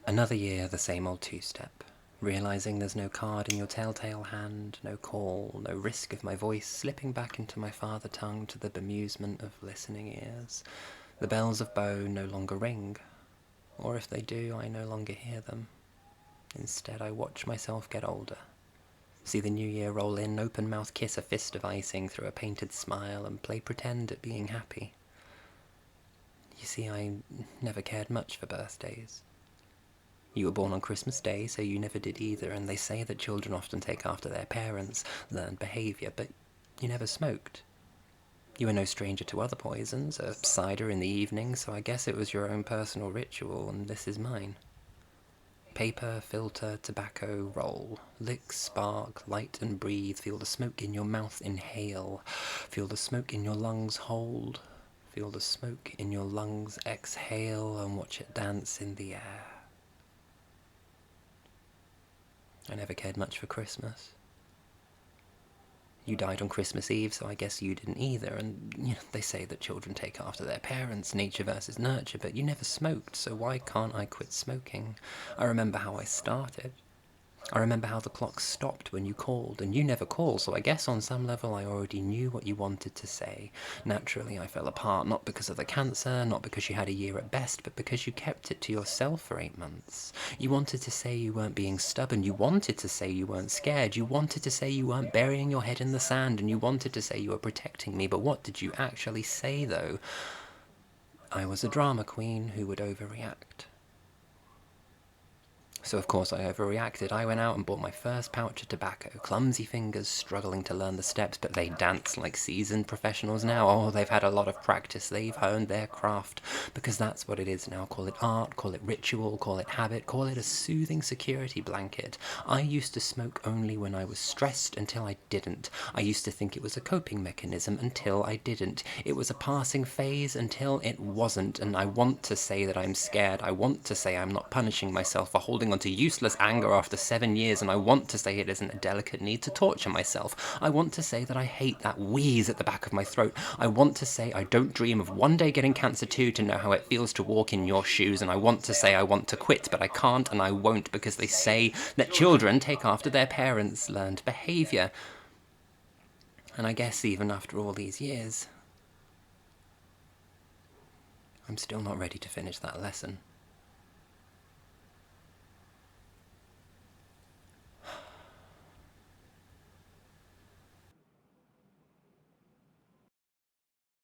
Another year, the same old two-step, realizing there's no card in your telltale hand, no call, no risk of my voice slipping back into my father tongue to the bemusement of listening ears. The bells of Bow no longer ring, or if they do, I no longer hear them. Instead, I watch myself get older. See the new year roll in, open mouth kiss a fist of icing through a painted smile and play pretend at being happy. You see, I never cared much for birthdays. You were born on Christmas Day, so you never did either, and they say that children often take after their parents, learn behaviour, but you never smoked. You were no stranger to other poisons, a cider in the evening, so I guess it was your own personal ritual, and this is mine. Paper, filter, tobacco, roll. Lick, spark, light and breathe. Feel the smoke in your mouth, inhale. Feel the smoke in your lungs, hold. Feel the smoke in your lungs, exhale, and watch it dance in the air. I never cared much for Christmas. You died on Christmas Eve, so I guess you didn't either, and they say that children take after their parents, nature versus nurture, but you never smoked, so why can't I quit smoking? I remember how I started. I remember how the clock stopped when you called, and you never called, so I guess on some level I already knew what you wanted to say. Naturally, I fell apart, not because of the cancer, not because you had a year at best, but because you kept it to yourself for 8 months. You wanted to say you weren't being stubborn, you wanted to say you weren't scared, you wanted to say you weren't burying your head in the sand, and you wanted to say you were protecting me, but what did you actually say, though? I was a drama queen who would overreact. So of course I overreacted. I went out and bought my first pouch of tobacco, clumsy fingers struggling to learn the steps, but they dance like seasoned professionals now. Oh, they've had a lot of practice, they've honed their craft, because that's what it is now. Call it art, call it ritual, call it habit, call it a soothing security blanket. I used to smoke only when I was stressed until I didn't. I used to think it was a coping mechanism until I didn't. It was a passing phase until it wasn't, and I want to say that I'm scared. I want to say I'm not punishing myself for holding onto useless anger after 7 years, and I want to say it isn't a delicate need to torture myself. I want to say that I hate that wheeze at the back of my throat. I want to say I don't dream of one day getting cancer too to know how it feels to walk in your shoes, and I want to say I want to quit, but I can't and I won't, because they say that children take after their parents' learned behaviour. And I guess even after all these years, I'm still not ready to finish that lesson.